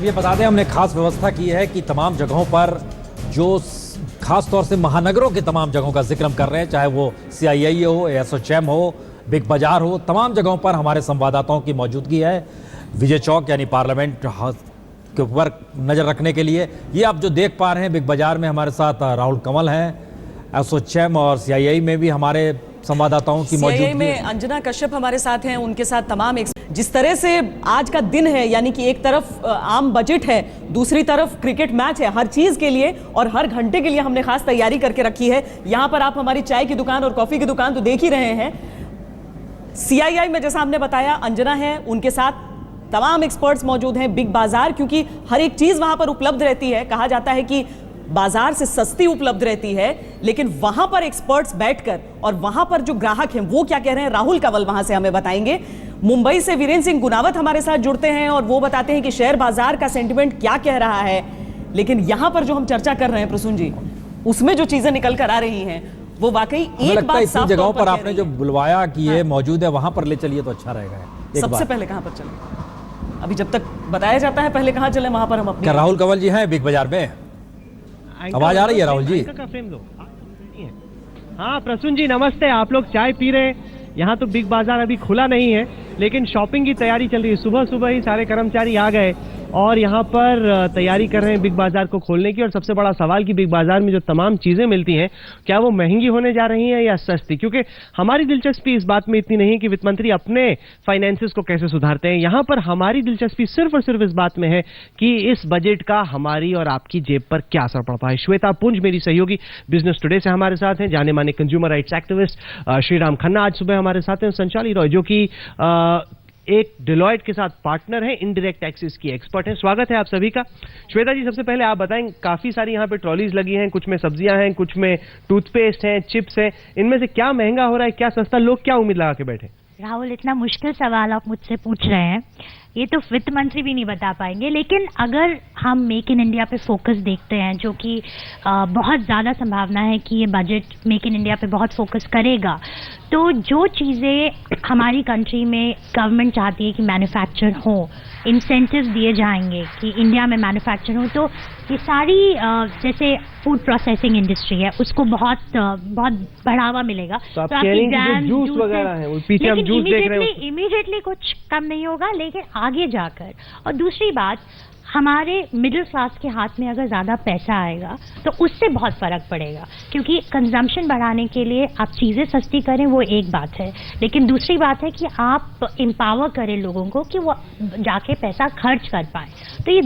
अब ये बता दें, हमने खास व्यवस्था की है कि तमाम जगहों पर जो खास तौर से महानगरों के तमाम जगहों का जिक्र हम कर रहे हैं, चाहे वो CII हो, एसोचैम हो, बिग बाजार हो, तमाम जगहों पर हमारे संवाददाताओं की मौजूदगी है। विजय चौक यानी पार्लियामेंट के ऊपर नज़र रखने के लिए ये आप जो देख पा रहे हैं, बिग बाजार में हमारे साथ राहुल कंवल हैं, एसोचैम और CII में भी हमारे संवाददाताओं की मौजूदगी है। में अंजना कश्यप हमारे साथ हैं, उनके साथ तमाम जिस तरह से आज का दिन है, यानी कि एक तरफ आम बजट है, दूसरी तरफ क्रिकेट मैच है, हर चीज के लिए और हर घंटे के लिए हमने खास तैयारी करके रखी है। यहां पर आप हमारी चाय की दुकान और कॉफी की दुकान तो देख ही रहे हैं। CII में जैसा हमने बताया, अंजना है, उनके साथ तमाम एक्सपर्ट्स मौजूद हैं। बिग बाजार, क्योंकि हर एक चीज वहां पर उपलब्ध रहती है, कहा जाता है कि बाजार से सस्ती उपलब्ध रहती है, लेकिन वहां पर एक्सपर्ट्स बैठकर और वहां पर जो ग्राहक हैं वो क्या कह रहे हैं, राहुल कंवल वहां से हमें बताएंगे। मुंबई से वीरेंद्र सिंह गुनावत हमारे साथ जुड़ते हैं और वो बताते हैं कि शेयर बाजार का सेंटिमेंट क्या कह रहा है। लेकिन यहां पर जो हम चर्चा कर रहे हैं प्रसून जी, उसमें जो चीजें निकल कर आ रही हैं वो वाकई एक बात साफ जगहों पर आपने जो बुलवाया कि ये मौजूद है, वहां पर ले चलिए तो अच्छा रहेगा। सबसे पहले कहां पर चले? अभी जब तक बताया जाता है पहले कहां चले, वहां पर हम अपनी। राहुल कंवल जी हैं बिग बाजार में? आवाज आ रही है राहुल जी? हाँ प्रसून जी नमस्ते। आप लोग चाय पी रहे हैं, यहाँ तो बिग बाजार अभी खुला नहीं है, लेकिन शॉपिंग की तैयारी चल रही है। सुबह सुबह ही सारे कर्मचारी आ गए और यहाँ पर तैयारी कर रहे हैं बिग बाजार को खोलने की। और सबसे बड़ा सवाल कि बिग बाजार में जो तमाम चीजें मिलती हैं, क्या वो महंगी होने जा रही हैं या सस्ती? क्योंकि हमारी दिलचस्पी इस बात में इतनी नहीं कि वित्त मंत्री अपने फाइनेंसेस को कैसे सुधारते हैं। यहाँ पर हमारी दिलचस्पी सिर्फ और सिर्फ इस बात में है कि इस बजट का हमारी और आपकी जेब पर क्या असर पड़ता है। श्वेता पुंज मेरी सहयोगी बिजनेस टुडे से हमारे साथ हैं, जाने माने consumer rights activist Shriram Khanna आज सुबह हमारे साथ हैं, संचाली रॉय जो कि एक डिलॉयट के साथ पार्टनर है, इनडायरेक्ट टैक्सेस की एक्सपर्ट है। स्वागत है आप सभी का। श्वेता जी, सबसे पहले आप बताएं, काफी सारी यहाँ पे ट्रॉलीज लगी हैं, कुछ में सब्जियां हैं, कुछ में टूथपेस्ट हैं, चिप्स हैं, इनमें से क्या महंगा हो रहा है, क्या सस्ता, लोग क्या उम्मीद लगा के बैठे? राहुल, इतना मुश्किल सवाल आप मुझसे पूछ रहे हैं, ये तो वित्त मंत्री भी नहीं बता पाएंगे। लेकिन अगर हम मेक इन इंडिया पे फोकस देखते हैं, जो कि बहुत ज़्यादा संभावना है कि ये बजट मेक इन इंडिया पे बहुत फोकस करेगा, तो जो चीज़ें हमारी कंट्री में गवर्नमेंट चाहती है कि मैन्युफैक्चर हो, इंसेंटिव दिए जाएंगे कि इंडिया में मैन्युफैक्चर हो, तो ये सारी जैसे फूड प्रोसेसिंग इंडस्ट्री है उसको बहुत बढ़ावा मिलेगा। तो आपकी जूस वगैरह है, पीछे हम जूस देख रहे हैं, इमीडिएटली कुछ कम नहीं होगा, लेकिन आगे जाकर। और दूसरी बात, हमारे मिडिल क्लास के हाथ में अगर ज़्यादा पैसा आएगा तो उससे बहुत फ़र्क पड़ेगा, क्योंकि कंजम्पशन बढ़ाने के लिए आप चीज़ें सस्ती करें वो एक बात है, लेकिन दूसरी बात है कि आप एम्पावर करें लोगों को कि वो जाके पैसा खर्च कर पाएँ। तो ये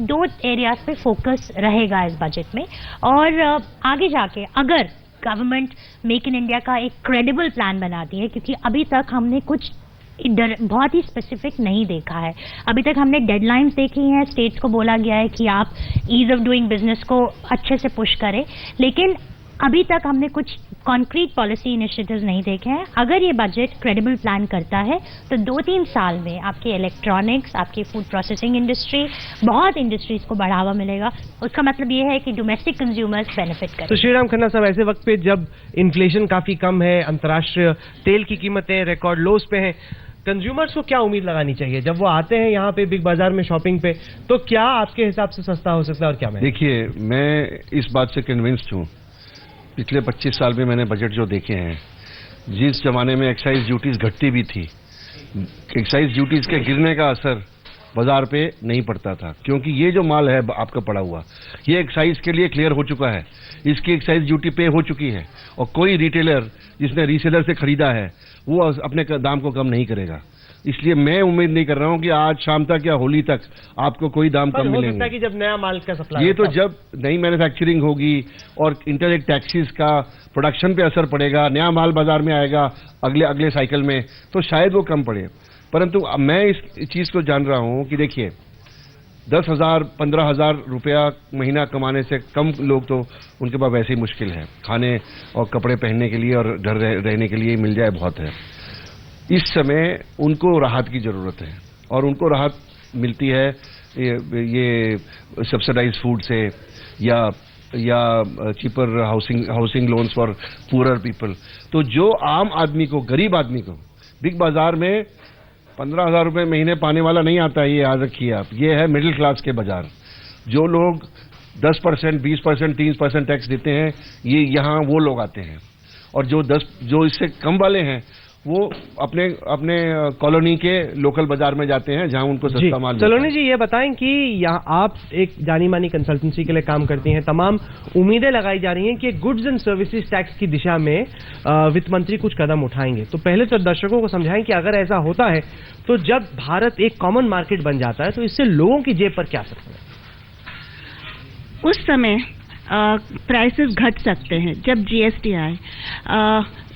दो एरियाज पे फोकस रहेगा इस बजट में। और आगे जाके अगर गवर्नमेंट मेक इन इंडिया का एक क्रेडिबल प्लान बनाती है, क्योंकि अभी तक हमने कुछ बहुत ही स्पेसिफिक नहीं देखा है। अभी तक हमने डेडलाइंस देखी हैं, स्टेट्स को बोला गया है कि आप ईज ऑफ डूइंग बिजनेस को अच्छे से पुश करें, लेकिन अभी तक हमने कुछ कॉन्क्रीट पॉलिसी इनिशिएटिव्स नहीं देखे हैं। अगर ये बजट क्रेडिबल प्लान करता है तो 2-3 साल में आपके इलेक्ट्रॉनिक्स, आपकी फूड प्रोसेसिंग इंडस्ट्री, बहुत इंडस्ट्रीज को बढ़ावा मिलेगा। उसका मतलब ये है कि डोमेस्टिक कंज्यूमर्स बेनिफिट करें। तो श्रीराम खन्ना साहब, ऐसे वक्त पे जब इन्फ्लेशन काफी कम है, अंतर्राष्ट्रीय तेल की कीमतें रिकॉर्ड लोज पे हैं, कंज्यूमर्स को क्या उम्मीद लगानी चाहिए जब वो आते हैं यहाँ पे बिग बाजार में शॉपिंग पे? तो क्या आपके हिसाब से सस्ता हो सकता है और क्या? देखिए, मैं इस बात से कन्विंस्ड हूँ, पिछले 25 साल में मैंने बजट जो देखे हैं, जिस जमाने में एक्साइज ड्यूटीज घटती भी थी, एक्साइज ड्यूटीज के गिरने का असर बाजार पे नहीं पड़ता था, क्योंकि ये जो माल है आपका पड़ा हुआ, ये एक्साइज के लिए क्लियर हो चुका है, इसकी एक्साइज ड्यूटी पे हो चुकी है, और कोई रिटेलर जिसने रीसेलर से खरीदा है वो अपने दाम को कम नहीं करेगा। इसलिए मैं उम्मीद नहीं कर रहा हूं कि आज शाम तक या होली तक आपको कोई दाम कम मिलेंगे। हो सकता है कि जब नया माल का सप्लाई, ये तो जब नई मैन्युफैक्चरिंग होगी और इंटरनेट टैक्सेस का प्रोडक्शन पे असर पड़ेगा, नया माल बाजार में आएगा अगले साइकिल में, तो शायद वो कम पड़े। परंतु मैं इस चीज को जान रहा हूं कि देखिए, 10,000 15,000 रुपया महीना कमाने से कम लोग तो उनके पास वैसे ही मुश्किल है, खाने और कपड़े पहनने के लिए और घर रहने के लिए मिल जाए बहुत है। इस समय उनको राहत की जरूरत है, और उनको राहत मिलती है ये सब्सिडाइज फूड से या cheaper housing loans for poorer people. तो जो आम आदमी को, गरीब आदमी को बिग बाजार में 15,000 रुपये महीने पाने वाला नहीं आता है, ये याद रखिए आप। ये है मिडिल क्लास के बाजार। जो लोग 10%, 20%, 30% टैक्स देते हैं, ये यहाँ वो लोग आते हैं। और जो इससे कम वाले हैं वो अपने कॉलोनी के लोकल बाजार में जाते हैं जहां उनको सस्ता माल मिलता है। सलोनी जी, ये बताएं कि यहाँ आप एक जानी मानी कंसल्टेंसी के लिए काम करती हैं, तमाम उम्मीदें लगाई जा रही हैं कि गुड्स एंड सर्विसेज टैक्स की दिशा में वित्त मंत्री कुछ कदम उठाएंगे। तो पहले तो दर्शकों को समझाएं कि अगर ऐसा होता है तो जब भारत एक कॉमन मार्केट बन जाता है तो इससे लोगों की जेब पर क्या असर पड़ेगा? उस समय प्राइसेस घट सकते हैं जब जीएसटी आए।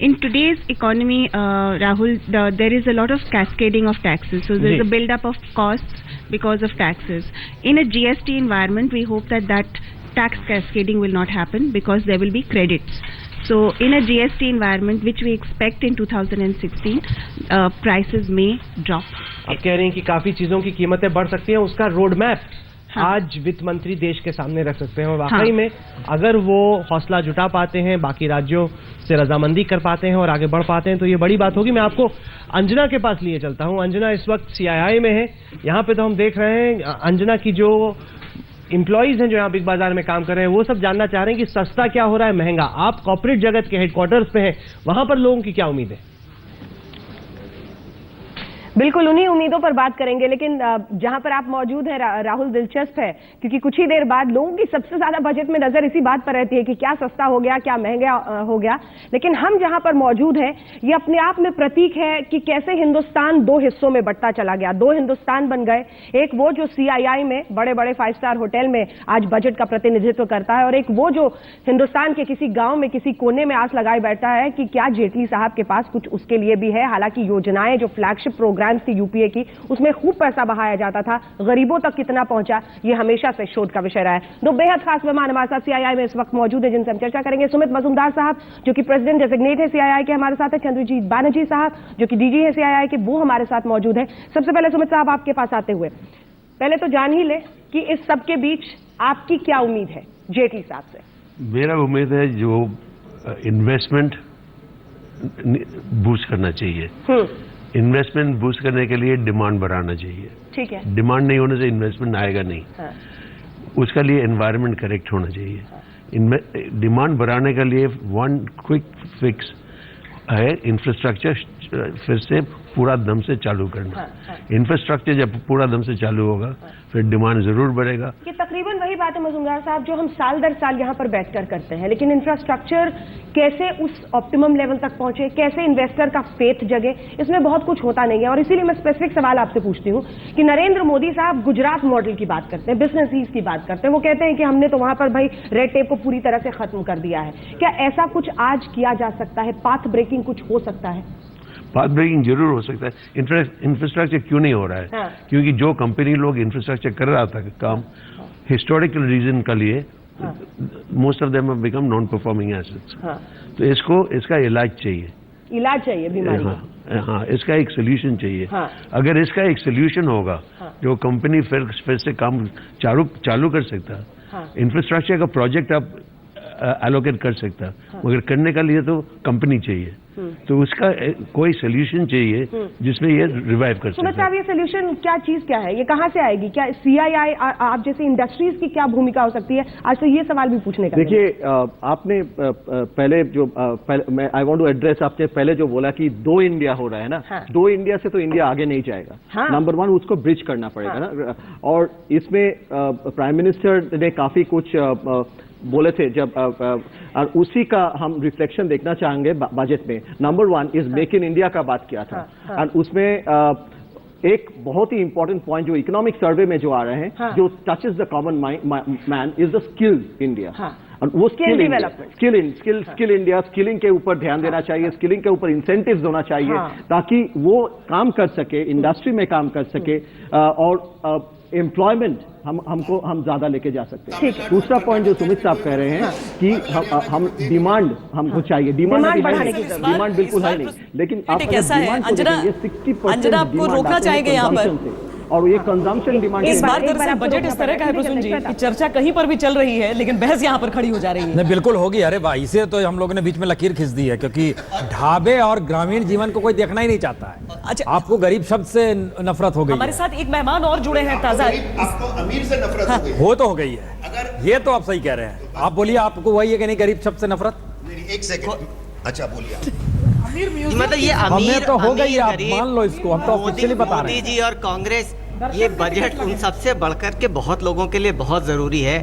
In today's economy Rahul, there is a lot of cascading of taxes, so there is a buildup of cost because of taxes. In a GST environment we hope that tax cascading will not happen because there will be credits. So in a GST environment which we expect in 2016, prices may drop. आप कह रही हैं कि काफी चीजों की कीमतें बढ़ सकती हैं, उसका रोड मैप हाँ। आज वित्त मंत्री देश के सामने रख सकते हैं। और वाकई में अगर वो हौसला जुटा पाते हैं, बाकी राज्यों से रजामंदी कर पाते हैं और आगे बढ़ पाते हैं तो ये बड़ी बात होगी। मैं आपको अंजना के पास लिए चलता हूं। अंजना इस वक्त CII में है। यहाँ पे तो हम देख रहे हैं अंजना की जो एम्प्लॉइज हैं जो यहाँ बिग बाजार में काम कर रहे हैं वो सब जानना चाह रहे हैं कि सस्ता क्या हो रहा है, महंगा। आप कॉर्पोरेट जगत के हेडक्वार्टर्स पे हैं, वहां पर लोगों की क्या उम्मीद है? बिल्कुल उन्हीं उम्मीदों पर बात करेंगे, लेकिन जहां पर आप मौजूद हैं राहुल, दिलचस्प है क्योंकि कुछ ही देर बाद लोगों की सबसे ज्यादा बजट में नजर इसी बात पर रहती है कि क्या सस्ता हो गया, क्या महंगा हो गया। लेकिन हम जहां पर मौजूद हैं ये अपने आप में प्रतीक है कि कैसे हिंदुस्तान दो हिस्सों में बंटता चला गया। दो हिंदुस्तान बन गए, एक वो जो CII में बड़े बड़े 5 स्टार होटल में आज बजट का प्रतिनिधित्व करता है, और एक वो जो हिंदुस्तान के किसी गांव में किसी कोने में आस लगाए बैठा है कि क्या जेटली साहब के पास कुछ उसके लिए भी है। हालांकि योजनाएं जो फ्लैगशिप प्रोग्राम्स थी यूपीए की, उसमें खूब पैसा बहाया जाता था, गरीबों तक कितना पहुंचा ये हमेशा से शोध का विषय रहा है। दो बेहद खास मेहमान हमारे साथ CII में इस वक्त मौजूद है जिनसे हम चर्चा करेंगे। सुमित मजूमदार साहब जो कि प्रेसिडेंट डेजिग्नेट है CII के, हमारे साथ है। चंद्रजीत बैनर्जी साहब जो कि DG है CII के, वो हमारे साथ मौजूद है। सबसे पहले सुमित साहब आपके पास आते हुए पहले तो जान ही ले कि इस सबके बीच आपकी क्या उम्मीद है जेटली साहब से? मेरा उम्मीद है जो इन्वेस्टमेंट बूस्ट करना चाहिए। इन्वेस्टमेंट बूस्ट करने के लिए डिमांड बढ़ाना चाहिए। ठीक है। डिमांड नहीं होने से इन्वेस्टमेंट आएगा नहीं। हाँ। उसका लिए एनवायरनमेंट करेक्ट होना चाहिए। हाँ। डिमांड बढ़ाने के लिए वन क्विक फिक्स है इंफ्रास्ट्रक्चर फिर से पूरा दम से चालू करना। हाँ, हाँ। इंफ्रास्ट्रक्चर जब पूरा दम से चालू होगा फिर डिमांड जरूर बढ़ेगा। ये तकरीबन वही बात है मजूमदार साहब जो हम साल दर साल यहाँ पर बैठकर करते हैं, लेकिन इंफ्रास्ट्रक्चर कैसे उस ऑप्टिमम लेवल तक पहुंचे, कैसे इन्वेस्टर का फेथ जगे, इसमें बहुत कुछ होता नहीं है। और इसीलिए मैं स्पेसिफिक सवाल आपसे पूछती हूँ कि नरेंद्र मोदी साहब गुजरात मॉडल की बात करते हैं, बिजनेस ईज की बात करते हैं, वो कहते हैं कि हमने तो वहां पर भाई रेड टेप को पूरी तरह से खत्म कर दिया है। क्या ऐसा कुछ आज किया जा सकता है? पाथ ब्रेकिंग कुछ हो सकता है? पाथ ब्रेकिंग जरूर हो सकता है। इंफ्रास्ट्रक्चर क्यों नहीं हो रहा है? हाँ। क्योंकि जो कंपनी लोग इंफ्रास्ट्रक्चर कर रहा था काम हिस्टोरिकल रीजन के लिए most of them have become non performing assets. तो इसका इलाज चाहिए। इलाज चाहिए बीमारी? हाँ, इसका एक सोल्यूशन चाहिए। हाँ। अगर इसका एक सोल्यूशन होगा हाँ। जो कंपनी फिर से काम चालू कर सकता है। हाँ। इंफ्रास्ट्रक्चर का प्रोजेक्ट आप एलोकेट कर सकता है। हाँ। मगर करने के लिए तो कंपनी चाहिए, तो उसका कोई सोल्यूशन चाहिए जिसमें ये रिवाइव कर सुमित सकता साहब है। ये सोल्यूशन क्या चीज क्या है? ये कहाँ से आएगी? क्या CII आप जैसे इंडस्ट्रीज की क्या भूमिका हो सकती है? आज तो ये सवाल भी पूछने का। देखिए आपने पहले जो आई वांट टू एड्रेस, आपने पहले जो बोला कि दो इंडिया हो रहा है ना। हाँ। दो इंडिया से तो इंडिया आगे नहीं जाएगा। हाँ। नंबर 1 उसको ब्रिज करना पड़ेगा। हाँ। ना। और इसमें प्राइम मिनिस्टर ने काफी कुछ बोले थे जब और उसी का हम रिफ्लेक्शन देखना चाहेंगे बजट में। Number 1 is make in India का बात किया था। और उसमें एक बहुत ही इंपॉर्टेंट पॉइंट जो इकोनॉमिक सर्वे में जो आ रहे हैं, जो touches the common man is the skill India. और वो स्किल इंडिया, स्किलिंग के ऊपर ध्यान देना चाहिए, स्किलिंग के ऊपर इंसेंटिव्स होना चाहिए ताकि वो काम कर सके, इंडस्ट्री में काम कर सके और एम्प्लॉयमेंट हम ज्यादा लेके जा सकते हैं। दूसरा पॉइंट जो सुमित साहब कह रहे हैं कि हम डिमांड हमको चाहिए। डिमांड बिल्कुल है नहीं, लेकिन आप कैसा है अंजना, आपको रोकना चाहेंगे यहाँ पर और ये कंजम्पशन डिमांड इस बार दरअसल बजट इस तरह का है प्रसून जी कि चर्चा कहीं पर भी चल रही है लेकिन बहस यहाँ पर खड़ी हो जा रही है। नहीं बिल्कुल होगी, अरे भाई इसे तो हम लोगों ने बीच में लकीर खींच दी है क्योंकि ढाबे और ग्रामीण जीवन को कोई देखना ही नहीं चाहता है। अच्छा, आपको गरीब शब्द से नफरत हो गई हमारे है। साथ एक मेहमान और जुड़े हैं ताजा। आपको अमीर से नफरत हो गई। हो तो हो गई है, ये तो आप सही कह रहे हैं। आप बोलिए, आपको वही है कि नहीं गरीब शब्द से नफरत? नहीं, एक सेकंड, अच्छा बोलिए आप। मतलब ये हमें अमीर तो हो गई, आप गरीब, मान लो इसको, हम तो ऑफिशियली बता रहे मोदी हैं। जी और कांग्रेस, ये बजट उन सबसे बढ़कर के बहुत लोगों के लिए बहुत ज़रूरी है।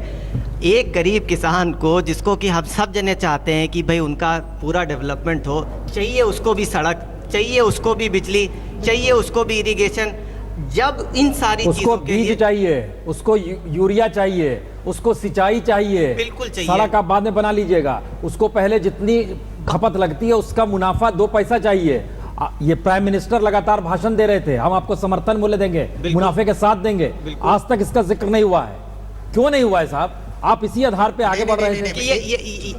एक गरीब किसान को, जिसको कि हम सब जने चाहते हैं कि भाई उनका पूरा डेवलपमेंट हो, चाहिए उसको भी सड़क, चाहिए उसको भी बिजली, चाहिए उसको भी इरिगेशन। जब इन सारी उसको बीज चाहिए, उसको यूरिया चाहिए, उसको सिंचाई चाहिए, बिल्कुल चाहिए। सड़क आप बाद में बना लीजिएगा, उसको पहले जितनी खपत लगती है उसका मुनाफा 2 पैसा चाहिए। ये प्राइम मिनिस्टर लगातार भाषण दे रहे थे, हम आपको समर्थन मूल्य देंगे, मुनाफे के साथ देंगे, आज तक इसका जिक्र नहीं हुआ है। क्यों नहीं हुआ है साहब? आप इसी आधार पे आगे बढ़ रहे थे।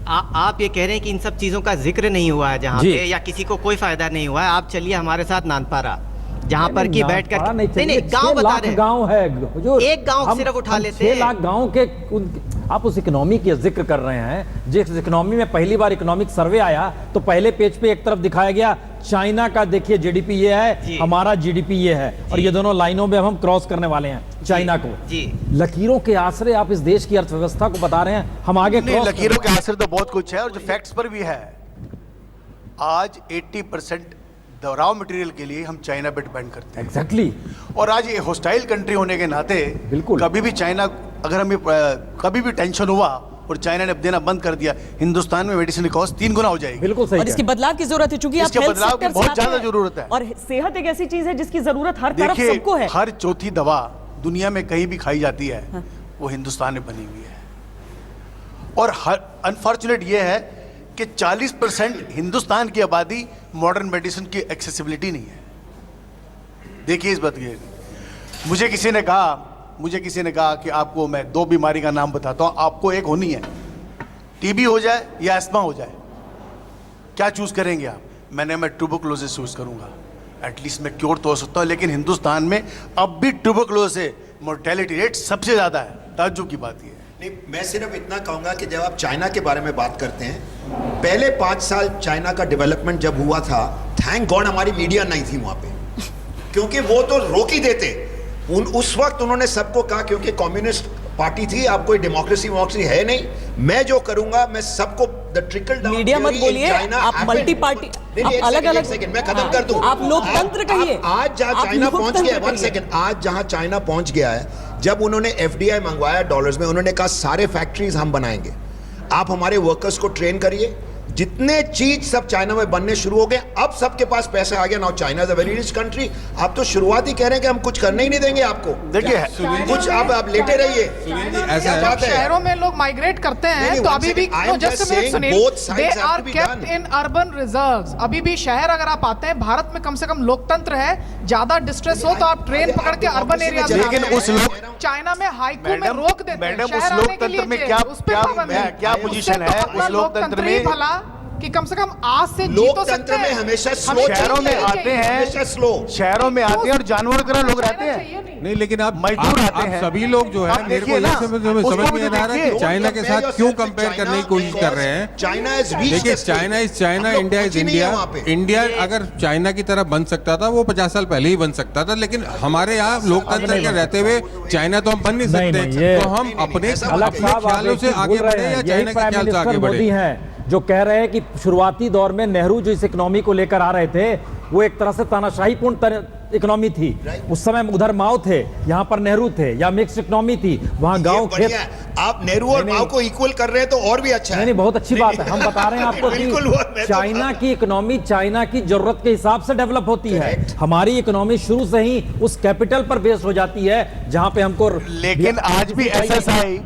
आप ये कह रहे हैं कि इन सब चीज़ों का जिक्र नहीं हुआ है जहाँ पे, या किसी को कोई फायदा नहीं हुआ है। आप चलिए हमारे साथ नानपारा, जहाँ पर कि बैठ कर नहीं गांव बता रहे हैं, गांव है जो एक गांव सिर्फ उठा लेते हैं। 6 लाख गांव के आप उस इकोनॉमी की जिक्र कर रहे हैं। जिस इकोनॉमी में पहली बार इकोनॉमिक सर्वे आया तो पहले पेज पे एक तरफ दिखाया गया चाइना का, देखिए जीडीपी ये है, हमारा जीडीपी ये है, और ये दोनों लाइनों में अब हम क्रॉस करने वाले हैं चाइना को। लकीरों के आसरे आप इस देश की अर्थव्यवस्था को बता रहे हैं, हम आगे लकीरों के आसरे तो बहुत कुछ है और जो फैक्ट्स पर भी है। आज 80% रॉ मटेरियल के लिए हम चाइना पे डिपेंड करते हैं। एग्जैक्टली। और आज ये हॉस्टाइल कंट्री होने के नाते बिल्कुल कभी भी चाइना, अगर हमें कभी भी टेंशन हुआ और चाइना ने देना बंद कर दिया, हिंदुस्तान में मेडिसिन कॉस्ट 3 गुना हो जाएगी। बिल्कुल सही। और इसकी बदलाव की जरूरत है, चूंकि आप हेल्थ बदलाव की सेक्टर बहुत से ज्यादा आते हैं। जरूरत है। और सेहत एक ऐसी चीज है जिसकी जरूरत हर तरफ सबको है। हर चौथी दवा दुनिया में कहीं भी खाई जाती है, वो हिंदुस्तान में बनी हुई है। और अनफॉर्चुनेट ये है कि 40% हिंदुस्तान की आबादी मॉडर्न मेडिसिन की एक्सेसिबिलिटी नहीं है। देखिए इस बात की, मुझे किसी ने कहा कि आपको मैं 2 बीमारी का नाम बताता हूं, आपको एक होनी है, टीबी हो जाए या एस्मा हो जाए, क्या चूज करेंगे आप? मैं ट्यूबरकुलोसिस चूज करूंगा, एटलीस्ट मैं क्योर तो हो सकता हूं। लेकिन हिंदुस्तान में अब भी ट्यूबरकुलोसिस मोर्टेलिटी रेट सबसे ज्यादा है। ताज्जुब की बात यह है। नहीं, मैं सिर्फ इतना कहूंगा कि जब आप चाइना के बारे में बात करते हैं, पहले 5 साल चाइना का डेवलपमेंट जब हुआ था, थैंक गॉड हमारी मीडिया नहीं थी वहां पे, क्योंकि वो तो रोक ही देते। उस वक्त उन्होंने सबको कहा, क्योंकि कम्युनिस्ट पार्टी थी, आप कोई डेमोक्रेसी है नहीं, मैं जो करूंगा मैं सबको द ट्रिकल डाउन। मीडिया मत बोलिए, आप मल्टी पार्टी, अलग अलग सेकंड मैं खत्म कर दूं। आप लोकतंत्र कहिए। आज जहां चाइना पहुंच गया, 1 सेकंड, आज जहां चाइना पहुंच गया है, जब उन्होंने एफडीआई मंगवाया डॉलर्स में, उन्होंने कहा सारे फैक्ट्रीज हम बनाएंगे, आप हमारे वर्कर्स को ट्रेन करिए। जितने चीज सब चाइना में बनने शुरू हो गए, अब सबके पास पैसे आ गया। Now China is a very rich country. आप तो शुरुआत ही कह रहे हैं कि हम कुछ करने ही नहीं देंगे आपको। देखिए कुछ आप लेटे रहिए। ऐसा बात है, शहरों में लोग माइग्रेट करते हैं तो अभी भी they are kept in urban reserves. अभी भी शहर अगर आप आते हैं, भारत में कम से कम लोकतंत्र है, ज्यादा डिस्ट्रेस हो तो आप ट्रेन पकड़ के अर्बन एरिया में, लेकिन उस चाइना में हाइकू में रोक देते हैं। मैडम, उस लोकतंत्र में क्या पोजीशन है उस लोकतंत्र में भला कि कम से कम आज से जी तो सकते हैं। हमेशा शहरों में आते हैं, शहरों में आते हैं और जानवर की तरह लोग रहते हैं। नहीं, लेकिन आप मजदूर आते हैं। सभी लोग जो है, मेरे को ये समझ में नहीं आ रहा कि चाइना के साथ क्यों कंपेयर करने की कोशिश कर रहे हैं। देखिए, China is China, India is India. India अगर चाइना की तरह बन सकता था, वो 50 साल पहले ही बन सकता था, लेकिन हमारे यहाँ लोकतंत्र के रहते हुए चाइना तो हम बन नहीं सकते। तो हम अपने ख्यालों से आगे बढ़े या चाइना के ख्याल से आगे बढ़े। जो कह रहे हैं कि शुरुआती दौर में नेहरू जो इस इकोनॉमी को लेकर आ रहे थे, वो एक तरह से तानाशाहीपूर्ण इकोनॉमी थी। उस समय उधर माओ थे, यहाँ पर नेहरू थे, या मिक्स इकोनॉमी थी, वहाँ गांव खेत। आप नेहरू और माओ को इक्वल कर रहे हैं तो और भी अच्छा है। नहीं, बहुत अच्छी बात है। हम बता रहे हैं आपको कि चाइना की इकोनॉमी चाइना की जरूरत के हिसाब से डेवलप होती है। हमारी इकोनॉमी शुरू से ही उस कैपिटल पर बेस हो जाती है जहां पे हमको। लेकिन आज भी एसएसआई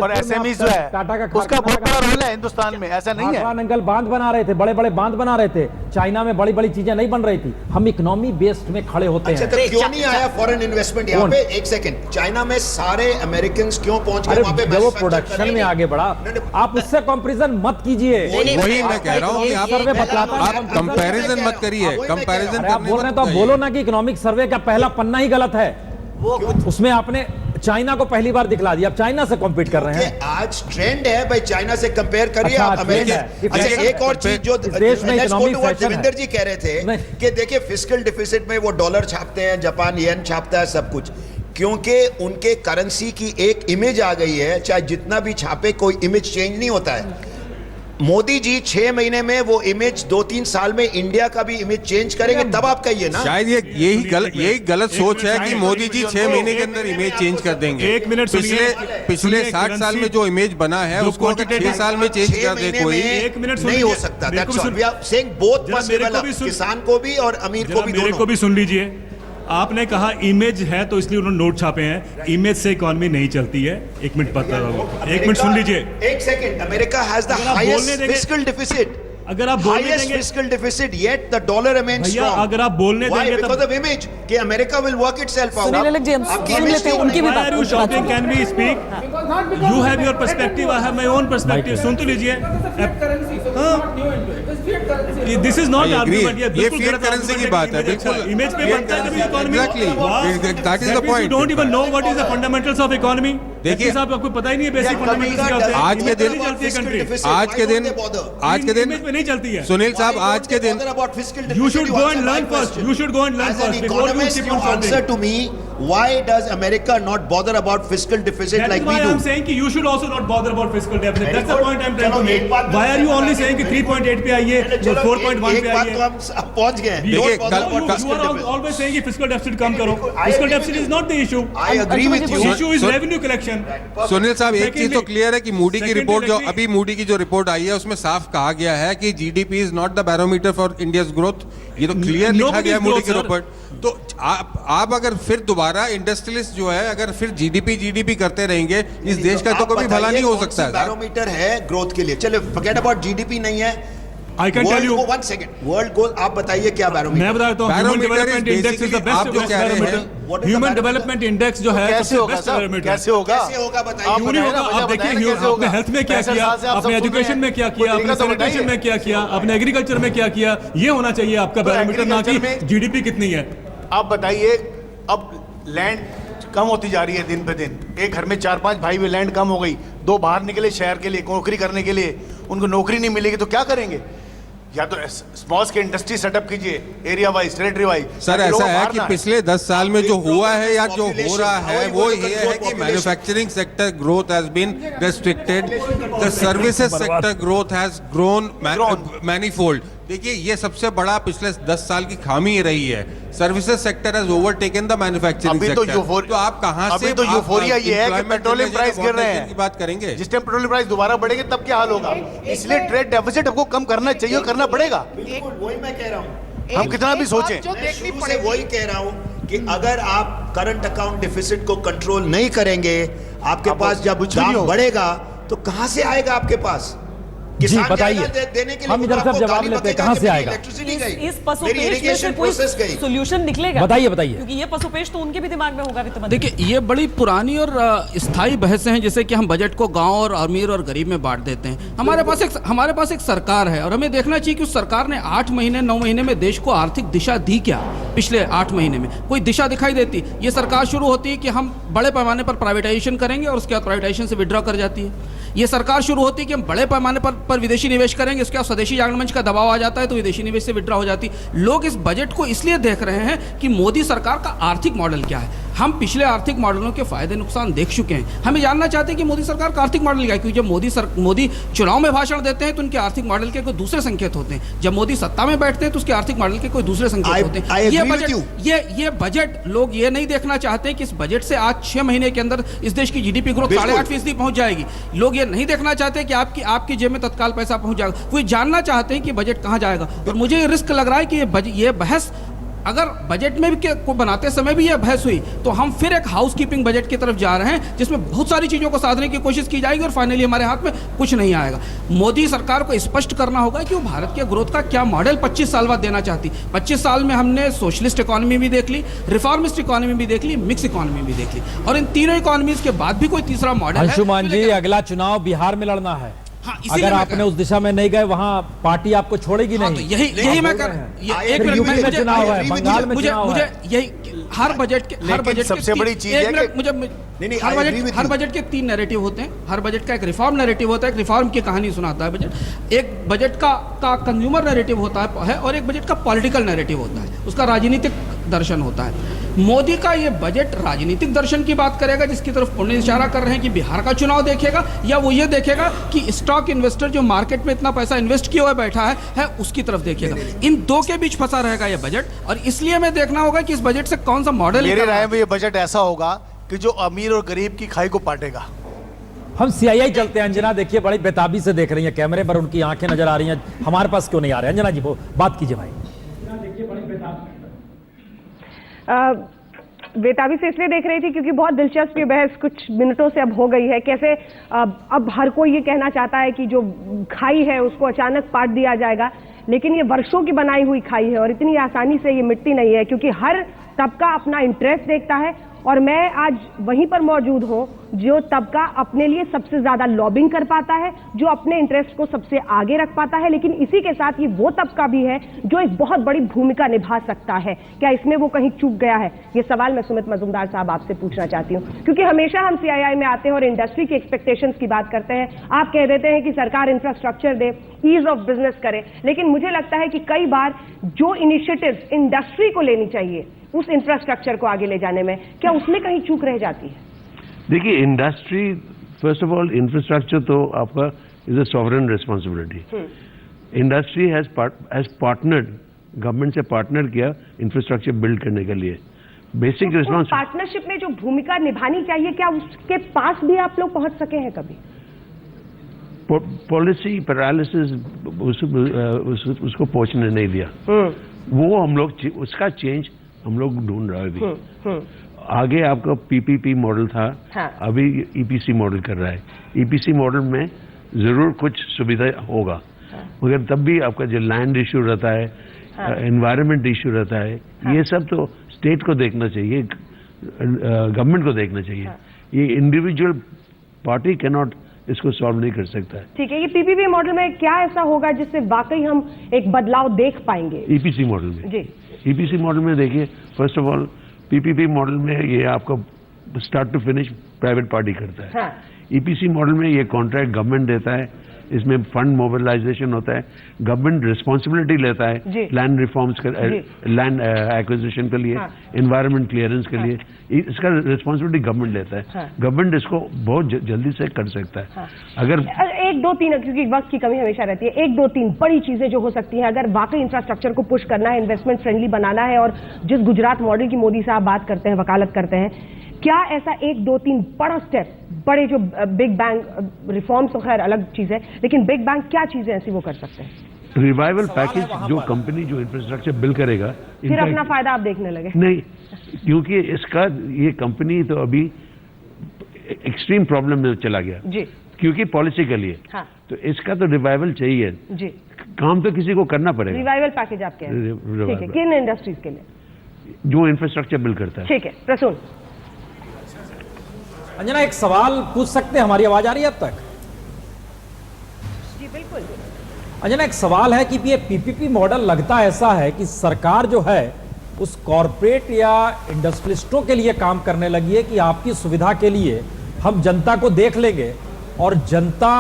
और एसएमई जो है, टाटा का उसका बहुत बड़ा रोल है हिंदुस्तान में, ऐसा नहीं है। नंगल बांध बना रहे थे, बड़े बड़े बांध बना रहे थे। चाइना में बड़ी बड़ी चीजें नहीं बन रही थी। हम इकोनॉमी बेस्ड में खड़े होते अच्छा, हैं। तो क्यों नहीं आया फॉरेन इन्वेस्टमेंट यहाँ पे? एक सेकंड, चाइना में सारे अमेरिकन क्यों पहुंच गए वहां पे? जब वो प्रोडक्शन में आगे बढ़ा, आप उससे कंपैरिजन मत कीजिए। वही मैं कह रहा हूँ कि आप कंपैरिजन मत करिए। कंपैरिजन आप बोल रहे हैं तो आप बोलो ना कि इकोनॉमिक सर्वे का पहला पन्ना ही गलत है, उसमें आपने चाइना को पहली बार दिखला दिया, आप चाइना से कॉम्पीट कर रहे हैं। आज ट्रेंड है भाई, चाइना से कंपेयर करिए आप अमेरिका। अच्छा, एक और चीज जो देश में इकोनॉमिक फैशन देवेंद्र जी कह रहे थे कि देखिए फिस्कल डिफिसिट में वो डॉलर छापते हैं, जापान येन छापता है, सब कुछ क्योंकि उनके करेंसी की एक इमेज आ गई है, चाहे जितना भी छापे कोई इमेज चेंज नहीं होता है। मोदी जी 6 महीने में वो इमेज 2-3 साल में इंडिया का भी इमेज चेंज करेंगे, तब आप कहिए ना। शायद यही गलत सोच है कि मोदी जी 6 महीने के अंदर इमेज चेंज कर देंगे। एक मिनट, पिछले 60 साल में जो इमेज बना है उसको अगर 6 साल में चेंज कर दे कोई, एक मिनट नहीं हो सकता। किसान को भी और अमीर को भी, मेरे को भी सुन लीजिए। आपने कहा इमेज है तो इसलिए उन्होंने नोट छापे हैं, इमेज से इकोनॉमी नहीं चलती है। एक मिनट एक मिनट सुन लीजिए। एक second, America has the highest fiscal deficit. अगर आप बोलने देंगे fiscal deficit yet the dollar remains strong. अगर आप बोलने देंगे बिकॉज़ ऑफ इमेज कि America will work itself out. Sunil Alagh ji, हम सुन लेते हैं उनकी भी बात। Are you shopping? Can we speak? You have your perspective, I have my own perspective. सुन तो लीजिए। दिस इज नॉट आर्गुमेंट, ये फिएट करेंसी की बात है। बिल्कुल इमेज पे बनता है कभी economy. Exactly, that is the point. Don't even know what is the fundamentals of economy. देखिए साहब, आपको पता ही नहीं है बेसिक फंडामेंटल्स क्या होते हैं। आज के दिन चलती है कंट्री, आज के दिन इमेज पे नहीं चलती है। सुनील साहब, आज के दिन you should go and learn first. You should go and learn first. Before you keep on answer to me, why does America not bother about fiscal deficit like we do? I'm saying कि you should also not bother about fiscal deficit. That's the point I'm trying to make. Why are you only saying कि 3.8 पे आइए, 4.1 पे आइए? तो हम पहुंच गए। You are always saying कि fiscal deficit कम करो. Fiscal deficit is not the issue. I agree with you. The issue is revenue collection. Sunil साहब, एक चीज तो क्लियर है कि मूडी की रिपोर्ट, जो अभी मूडी की जो रिपोर्ट आई है उसमें साफ कहा गया है कि GDP is not the barometer for India's growth. ये तो क्लियर लिखा गया है मूडी की रिपोर्ट। तो आप अगर फिर दोबारा इंडस्ट्रियलिस्ट जो है अगर फिर जीडीपी करते रहेंगे, इस देश का तो कभी भला नहीं हो सकता है। बैरोमीटर है ग्रोथ के लिए, चलो फॉरगेट अबाउट जीडीपी नहीं है। I can tell you. 1 second. World goal आप बताइए क्या बैरोमीटर? मैं बताता हूँ। Human Development Index is the best barometer. Human Development Index जो है सबसे बेस्ट बैरोमीटर। कैसे होगा बताइए। क्यों नहीं होगा? आप देखिए आपने हेल्थ में क्या किया, आपने एजुकेशन में क्या किया, आपने सैनिटेशन में क्या किया, आपने एग्रीकल्चर में क्या किया। ये होना चाहिए आपका बैरोमीटर, ना कि जीडीपी कितनी है। आप बताइए, अब लैंड कम होती जा रही है दिन पे दिन। एक घर में 4-5 भाई में लैंड कम हो गई, 2 बाहर निकले शहर के लिए नौकरी करने के लिए, उनको नौकरी नहीं मिलेगी तो क्या करेंगे? या तो स्मॉल स्केल इंडस्ट्री सेटअप कीजिए, area wise, territory wise. Sir, ऐसा है कि पिछले 10 साल में जो हुआ है या जो हो रहा है वो ये है कि manufacturing sector growth has been restricted, the services sector growth has grown manifold. देखिए, ये सबसे बड़ा पिछले 10 साल की खामी रही है। Services sector has overtaken the manufacturing sector. तो आप कहां से? अभी तो यूफोरिया ये है कि पेट्रोलियम प्राइस गिर रहे हैं की बात करेंगे। जिस टाइम पेट्रोलियम प्राइस दोबारा बढ़ेंगे तब क्या हाल होगा? इसलिए ट्रेड डेफिसिट हमको कम करना चाहिए और करना पड़ेगा। वही मैं कह रहा हूँ, हम कितना भी सोचें। वही कह रहा हूँ कि अगर आप करंट अकाउंट डिफिसिट को कंट्रोल नहीं करेंगे, आपके पास जब दाम बढ़ेगा तो कहां से आएगा आपके पास? जी बताइए, हम इधर सब जवाब लेते हैं, कहां से आएगा? इस पशुपेश में से कोई सॉल्यूशन निकलेगा? बताइए क्योंकि ये पशुपेश तो उनके भी दिमाग में होगा वित्त मंत्री। देखिए, ये बड़ी पुरानी और स्थायी बहसें हैं, जैसे कि हम बजट को गांव और अमीर और गरीब में बांट देते हैं। हमारे पास एक सरकार है और हमें देखना चाहिए कि उस सरकार ने 8 महीने 9 महीने में देश को आर्थिक दिशा दी क्या? पिछले 8 महीने में कोई दिशा दिखाई देती? ये सरकार शुरू होती है कि हम बड़े पैमाने पर प्राइवेटाइजेशन करेंगे और उसके बाद प्राइवेटाइजेशन से विड्रॉ कर जाती है। ये सरकार शुरू होती है कि हम बड़े पैमाने पर विदेशी निवेश करेंगे, उसके बाद स्वदेशी जागरण मंच का दबाव आ जाता है तो विदेशी निवेश से विड्रॉ हो जाती। लोग इस बजट को इसलिए देख रहे हैं कि मोदी सरकार का आर्थिक मॉडल क्या है। हम पिछले आर्थिक मॉडलों के फायदे नुकसान देख चुके हैं, हमें जानना चाहते हैं कि मोदी सरकार का आर्थिक मॉडल क्या है। क्योंकि जब मोदी चुनाव में भाषण देते हैं तो उनके आर्थिक मॉडल के कोई दूसरे संकेत होते हैं, जब मोदी सत्ता में बैठते हैं तो उसके आर्थिक मॉडल के कोई दूसरे संकेत होते हैं। ये बजट लोग ये नहीं देखना चाहते कि इस बजट से आज 6 महीने के अंदर इस देश की जीडीपी ग्रोथ 8.5% पहुंच जाएगी। लोग ये नहीं देखना चाहते कि आपकी जेब में तत्काल पैसा पहुंच जाएगा। वो जानना चाहते हैं कि बजट कहां जाएगा। और मुझे ये रिस्क लग रहा है कि ये बहस अगर बजट में भी को बनाते समय भी यह बहस हुई तो हम फिर एक हाउस कीपिंग बजट की तरफ जा रहे हैं जिसमें बहुत सारी चीज़ों को साधने की कोशिश की जाएगी और फाइनली हमारे हाथ में कुछ नहीं आएगा। मोदी सरकार को स्पष्ट करना होगा कि वो भारत के ग्रोथ का क्या मॉडल 25 साल बाद देना चाहती। 25 साल में हमने सोशलिस्ट इकोनॉमी भी देख ली, रिफॉर्मिस्ट इकोनॉमी भी देख ली, मिक्स इकोनॉमी भी देख ली, और इन तीनों इकोनॉमीज के बाद भी कोई तीसरा मॉडल है। अंशुमान जी, अगला चुनाव बिहार में लड़ना है। हाँ, अगर आपने उस दिशा में नहीं गए, वहाँ पार्टी आपको छोड़ेगी नहीं। तो यही मैं कर यूपी में चुनाव है, बंगाल में चुनाव है। यही हर बजट सबसे बड़ी चीज है हर बजट के 3 नैरेटिव होते हैं। हर बजट का एक रिफॉर्म नैरेटिव होता है, एक रिफॉर्म की कहानी सुनाता है बजट। एक बजट का कंज्यूमर नैरेटिव होता है और एक बजट का पॉलिटिकल नैरेटिव होता है, उसका राजनीतिक दर्शन होता है। मोदी का ये बजट राजनीतिक दर्शन की बात करेगा, जिसकी तरफ पुण्य इशारा कर रहे हैं कि बिहार का चुनाव देखेगा, या वो ये देखेगा कि स्टॉक इन्वेस्टर जो मार्केट में इतना पैसा इन्वेस्ट किया हुआ बैठा है उसकी तरफ देखेगा। इन दो के बीच फंसा रहेगा ये बजट, और इसलिए हमें देखना होगा कि इस बजट से कौन सा मॉडल। मेरी राय में ये बजट ऐसा होगा कि जो अमीर और गरीब की खाई को पाटेगा। हम सीआईआई चलते हैं। अंजना देखिए, बड़ी बेताबी से देख रही है कैमरे पर, उनकी आंखें नजर आ रही हैं, हमारे पास क्यों नहीं आ रहे? अंजना जी, वो बात कीजिए भाई। बेताबी से इसलिए देख रही थी क्योंकि बहुत दिलचस्प ये बहस कुछ मिनटों से अब हो गई है। कैसे अब हर कोई ये कहना चाहता है कि जो खाई है उसको अचानक पाट दिया जाएगा, लेकिन ये वर्षों की बनाई हुई खाई है और इतनी आसानी से ये मिटती नहीं है, क्योंकि हर तबका अपना इंटरेस्ट देखता है। और मैं आज वहीं पर मौजूद हूं जो तबका अपने लिए सबसे ज्यादा लॉबिंग कर पाता है, जो अपने इंटरेस्ट को सबसे आगे रख पाता है, लेकिन इसी के साथ ये वो तबका भी है जो एक बहुत बड़ी भूमिका निभा सकता है। क्या इसमें वो कहीं चूक गया है? ये सवाल मैं सुमित मजूमदार साहब आपसे पूछना चाहती हूँ, क्योंकि हमेशा हम सीआईआई में आते हैं और इंडस्ट्री की एक्सपेक्टेशंस की बात करते हैं। आप कह देते हैं कि सरकार इंफ्रास्ट्रक्चर दे, ईज ऑफ बिजनेस करे, लेकिन मुझे लगता है कि कई बार जो इनिशिएटिव्स इंडस्ट्री को लेनी चाहिए उस इंफ्रास्ट्रक्चर को आगे ले जाने में, क्या उसमें कहीं चूक रह जाती है? देखिए, industry first of all, infrastructure तो आपका is a sovereign responsibility. Industry has partnered, government से पार्टनर किया इंफ्रास्ट्रक्चर बिल्ड करने के लिए। बेसिक रिस्पॉन्स पार्टनरशिप में जो भूमिका निभानी चाहिए, क्या उसके पास भी आप लोग पहुंच सके हैं कभी? पॉलिसी पैरालिसिस उसको पहुंचने नहीं दिया। वो हम लोग उसका चेंज हम लोग ढूंढ रहे हैं अभी। आगे आपका पीपीपी मॉडल था, हाँ। अभी ईपीसी मॉडल कर रहा है। ईपीसी मॉडल में जरूर कुछ सुविधा होगा, हाँ। मगर तब भी आपका जो लैंड इश्यू रहता है, एनवायरनमेंट इश्यू रहता है, हाँ। ये सब तो स्टेट को देखना चाहिए, गवर्नमेंट को देखना चाहिए। ये इंडिविजुअल पार्टी कैन नॉट इसको सॉल्व नहीं कर सकता है। ठीक है, ये पीपीपी मॉडल में क्या ऐसा होगा जिससे वाकई हम एक बदलाव देख पाएंगे? ईपीसी मॉडल में जी, ईपीसी मॉडल में देखिए, first of all PPP model में ये आपको start to finish private party करता है। हाँ। ईपीसी मॉडल में ये कॉन्ट्रैक्ट गवर्नमेंट देता है, इसमें फंड मोबिलाइजेशन होता है, गवर्नमेंट रिस्पॉन्सिबिलिटी लेता है लैंड रिफॉर्म्स लैंड एक्विजिशन के लिए, एनवायरनमेंट क्लियरेंस के लिए, इसका रिस्पॉन्सिबिलिटी गवर्नमेंट लेता है। गवर्नमेंट इसको बहुत जल्दी से कर सकता है। अगर 1 2 3, क्योंकि वक्त की कमी हमेशा रहती है, 1 2 3 बड़ी चीजें जो हो सकती हैं अगर वाकई इंफ्रास्ट्रक्चर को पुश करना है, इन्वेस्टमेंट फ्रेंडली बनाना है, और जिस गुजरात मॉडल की मोदी साहब बात करते हैं, वकालत करते हैं, क्या ऐसा 1 2 3 बड़ा स्टेप, बड़े जो बिग बैंग रिफॉर्म्स तो खैर अलग चीज है, लेकिन बिग बैंग क्या चीजें ऐसी वो कर सकते हैं? रिवाइवल पैकेज, जो कंपनी जो इंफ्रास्ट्रक्चर बिल्ड करेगा, फिर अपना फायदा आप देखने लगे? नहीं, क्योंकि इसका ये कंपनी तो अभी एक्सट्रीम प्रॉब्लम में चला गया जी, क्योंकि पॉलिसी के लिए। हाँ। तो इसका तो रिवाइवल चाहिए जी, काम तो किसी को करना पड़ेगा। रिवाइवल पैकेज आप कह रहे हैं? ठीक है, किन इंडस्ट्रीज के लिए? जो इंफ्रास्ट्रक्चर बिल्ड करता है। ठीक है, प्रसून। अंजना, एक सवाल पूछ सकते हैं? हमारी आवाज आ रही है अब तक? जी बिल्कुल। अंजना, एक सवाल है कि ये पीपीपी मॉडल लगता ऐसा है कि सरकार जो है उस कॉरपोरेट या इंडस्ट्रियलिस्टों के लिए काम करने लगी है कि आपकी सुविधा के लिए हम जनता को देख लेंगे और जनता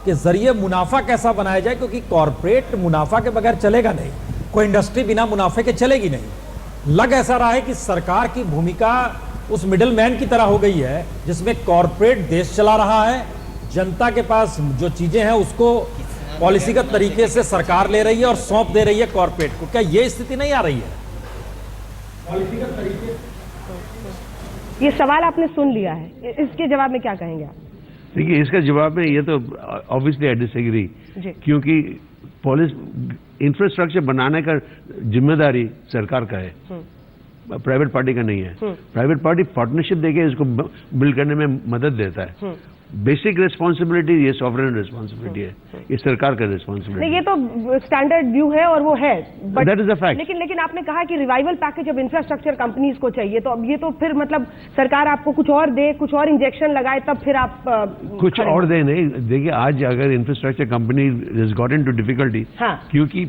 के जरिए मुनाफा कैसा बनाया जाए, क्योंकि कॉरपोरेट मुनाफा के बगैर चलेगा नहीं, कोई इंडस्ट्री बिना मुनाफे के चलेगी नहीं। लग ऐसा रहा है कि सरकार की भूमिका उस मिडिल मैन की तरह हो गई है, जिसमें कॉरपोरेट देश चला रहा है, जनता के पास जो चीजें हैं उसको पॉलिसीगत तरीके से सरकार ले रही है और सौंप दे रही है कॉरपोरेट को। क्या ये स्थिति नहीं आ रही है? पॉलिसीगत तरीके, ये सवाल आपने सुन लिया है, इसके जवाब में क्या कहेंगे आप? देखिए, इसका जवाब में ये तो ऑब्वियसली आई डिसएग्री, क्योंकि इंफ्रास्ट्रक्चर बनाने का जिम्मेदारी सरकार का है, प्राइवेट पार्टी का नहीं है। प्राइवेट पार्टी पार्टनरशिप देके इसको बिल्ड करने में मदद देता है। बेसिक रिस्पॉन्सिबिलिटी ये सॉवरेन रिस्पॉन्सिबिलिटी है, ये सरकार का रिस्पॉन्सिबिलिटी। ये तो स्टैंडर्ड व्यू है और वो है, दैट इज अ फैक्ट। लेकिन आपने कहा कि रिवाइवल पैकेज अब इंफ्रास्ट्रक्चर कंपनीज को चाहिए, तो अब ये तो फिर मतलब सरकार आपको कुछ और दे, कुछ और इंजेक्शन लगाए, तब फिर आप कुछ और दे नहीं। देखिए आज अगर infrastructure company is got into difficulty, क्योंकि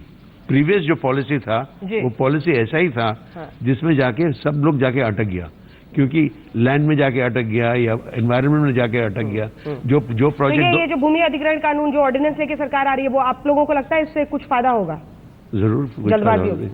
प्रीवियस जो पॉलिसी था वो पॉलिसी ऐसा ही था जिसमें जाके सब लोग जाके अटक गया, क्योंकि लैंड में जाके अटक गया या एनवायरनमेंट में जाके अटक गया। जो प्रोजेक्ट ये जो भूमि अधिग्रहण कानून जो ऑर्डिनेंस लेके सरकार आ रही है, वो आप लोगों को लगता है इससे कुछ फायदा होगा? जरूर जल्दबाजी होगी।